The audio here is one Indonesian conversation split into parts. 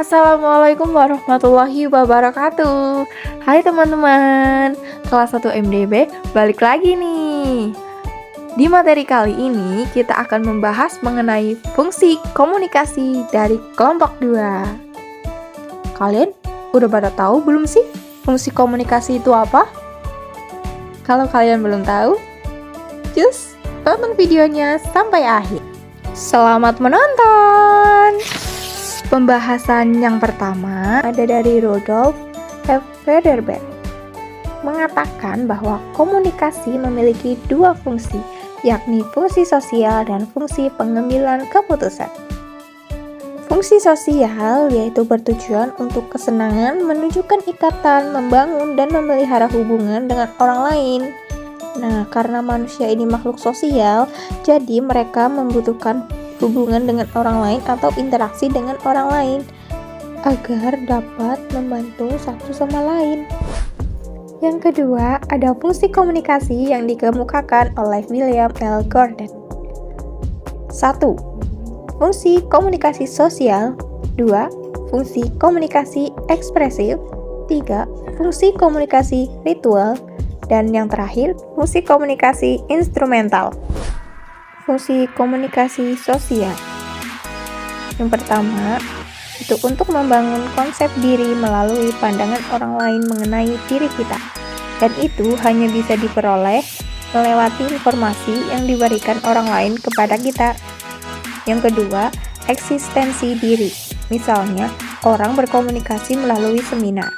Assalamualaikum warahmatullahi wabarakatuh. Hai teman-teman, kelas 1 MDB balik lagi nih. Di materi kali ini kita akan membahas mengenai fungsi komunikasi dari kelompok 2. Kalian udah pada tahu belum sih fungsi komunikasi itu apa? Kalau kalian belum tahu, just tonton videonya sampai akhir. Selamat menonton! Pembahasan yang pertama ada dari Rudolf F. Federberg, mengatakan bahwa komunikasi memiliki dua fungsi, yakni fungsi sosial dan fungsi pengambilan keputusan. Fungsi sosial yaitu bertujuan untuk kesenangan, menunjukkan ikatan, membangun, dan memelihara hubungan dengan orang lain. Nah, karena manusia ini makhluk sosial, jadi mereka membutuhkan hubungan dengan orang lain atau interaksi dengan orang lain agar dapat membantu satu sama lain. Yang kedua, ada fungsi komunikasi yang dikemukakan oleh William L. Gordon. 1. Fungsi komunikasi sosial. 2. Fungsi komunikasi ekspresif. 3. Fungsi komunikasi ritual. Dan yang terakhir, fungsi komunikasi instrumental. Fungsi komunikasi sosial. Yang pertama, itu untuk membangun konsep diri melalui pandangan orang lain mengenai diri kita. Dan itu hanya bisa diperoleh melewati informasi yang diberikan orang lain kepada kita. Yang kedua, eksistensi diri. Misalnya, orang berkomunikasi melalui seminar.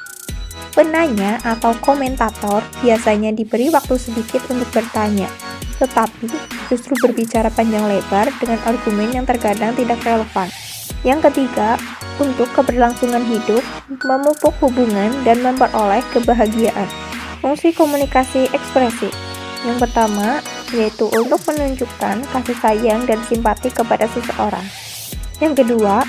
Penanya atau komentator biasanya diberi waktu sedikit untuk bertanya, tetapi justru berbicara panjang lebar dengan argumen yang terkadang tidak relevan. Yang ketiga, untuk keberlangsungan hidup, memupuk hubungan, dan memperoleh kebahagiaan. Fungsi komunikasi ekspresif. Yang pertama, yaitu untuk menunjukkan kasih sayang dan simpati kepada seseorang. Yang kedua,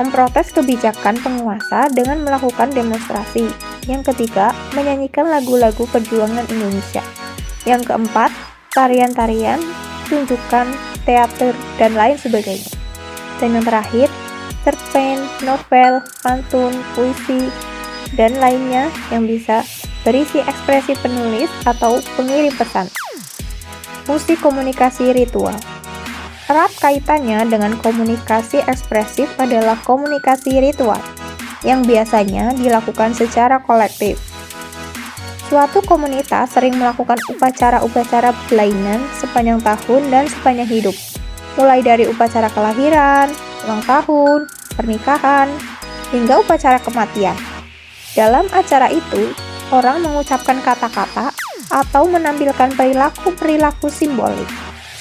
memprotes kebijakan penguasa dengan melakukan demonstrasi. Yang ketiga, menyanyikan lagu-lagu perjuangan Indonesia. Yang keempat, tarian-tarian, tunjukkan, teater, dan lain sebagainya. Dan yang terakhir, cerpen, novel, pantun, puisi, dan lainnya yang bisa berisi ekspresi penulis atau pengirim pesan. Fungsi komunikasi ritual. Erat kaitannya dengan komunikasi ekspresif adalah komunikasi ritual, yang biasanya dilakukan secara kolektif. Suatu komunitas sering melakukan upacara-upacara berlainan sepanjang tahun dan sepanjang hidup, mulai dari upacara kelahiran, ulang tahun, pernikahan, hingga upacara kematian. Dalam acara itu, orang mengucapkan kata-kata atau menampilkan perilaku-perilaku simbolik,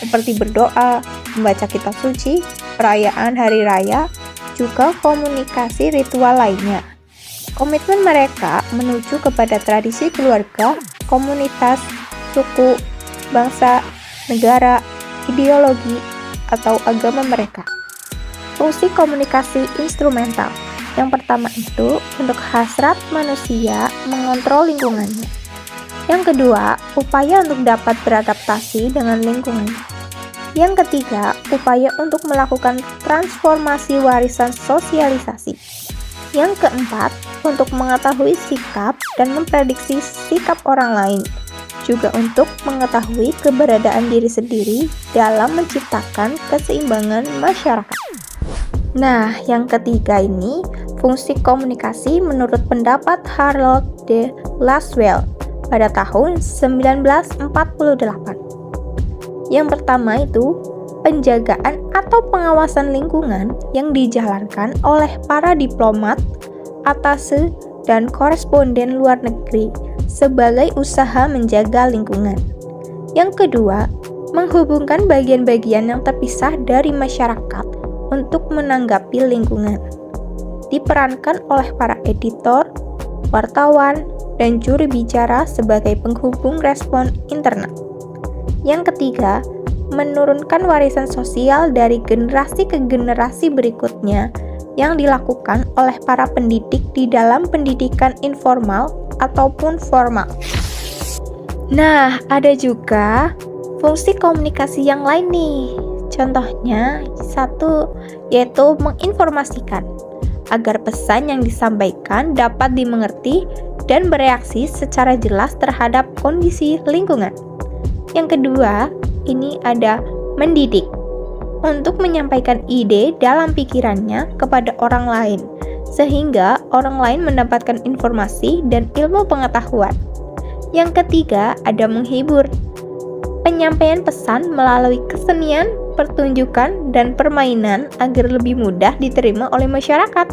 seperti berdoa, membaca kitab suci, perayaan hari raya, juga komunikasi ritual lainnya. Komitmen mereka menuju kepada tradisi keluarga, komunitas, suku, bangsa, negara, ideologi, atau agama mereka. Fungsi komunikasi instrumental. Yang pertama itu untuk hasrat manusia mengontrol lingkungannya. Yang kedua, upaya untuk dapat beradaptasi dengan lingkungannya. Yang ketiga, upaya untuk melakukan transformasi warisan sosialisasi. Yang keempat, untuk mengetahui sikap dan memprediksi sikap orang lain, juga untuk mengetahui keberadaan diri sendiri dalam menciptakan keseimbangan masyarakat. Nah, yang ketiga ini, fungsi komunikasi menurut pendapat Harold D. Lasswell pada tahun 1948. Yang pertama itu, penjagaan atau pengawasan lingkungan yang dijalankan oleh para diplomat, atase, dan koresponden luar negeri sebagai usaha menjaga lingkungan. Yang kedua, menghubungkan bagian-bagian yang terpisah dari masyarakat untuk menanggapi lingkungan. Diperankan oleh para editor, wartawan, dan juru bicara sebagai penghubung respon internal. Yang ketiga, menurunkan warisan sosial dari generasi ke generasi berikutnya yang dilakukan oleh para pendidik di dalam pendidikan informal ataupun formal. Nah, ada juga fungsi komunikasi yang lain nih. Contohnya, satu, yaitu menginformasikan. agar pesan yang disampaikan dapat dimengerti dan bereaksi secara jelas terhadap kondisi lingkungan. Yang kedua, ini ada mendidik, untuk menyampaikan ide dalam pikirannya kepada orang lain, sehingga orang lain mendapatkan informasi dan ilmu pengetahuan. Yang ketiga, ada menghibur, penyampaian pesan melalui kesenian, pertunjukan, dan permainan agar lebih mudah diterima oleh masyarakat.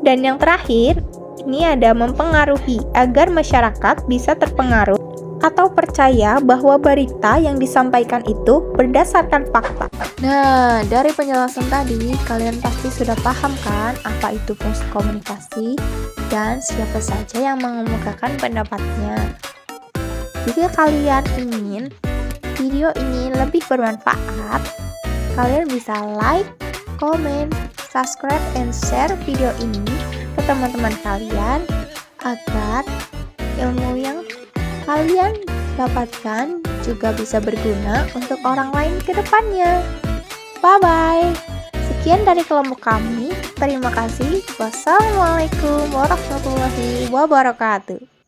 Dan yang terakhir, ini ada mempengaruhi agar masyarakat bisa terpengaruh atau percaya bahwa berita yang disampaikan itu berdasarkan fakta. Nah, dari penjelasan tadi, kalian pasti sudah paham kan apa itu fungsi komunikasi dan siapa saja yang mengemukakan pendapatnya. Jika kalian ingin video ini lebih bermanfaat, kalian bisa like, comment, subscribe, and share video ini ke teman-teman kalian agar ilmu yang kalian dapatkan juga bisa berguna untuk orang lain ke depannya. Bye-bye. Sekian dari kelompok kami. Terima kasih. Wassalamualaikum warahmatullahi wabarakatuh.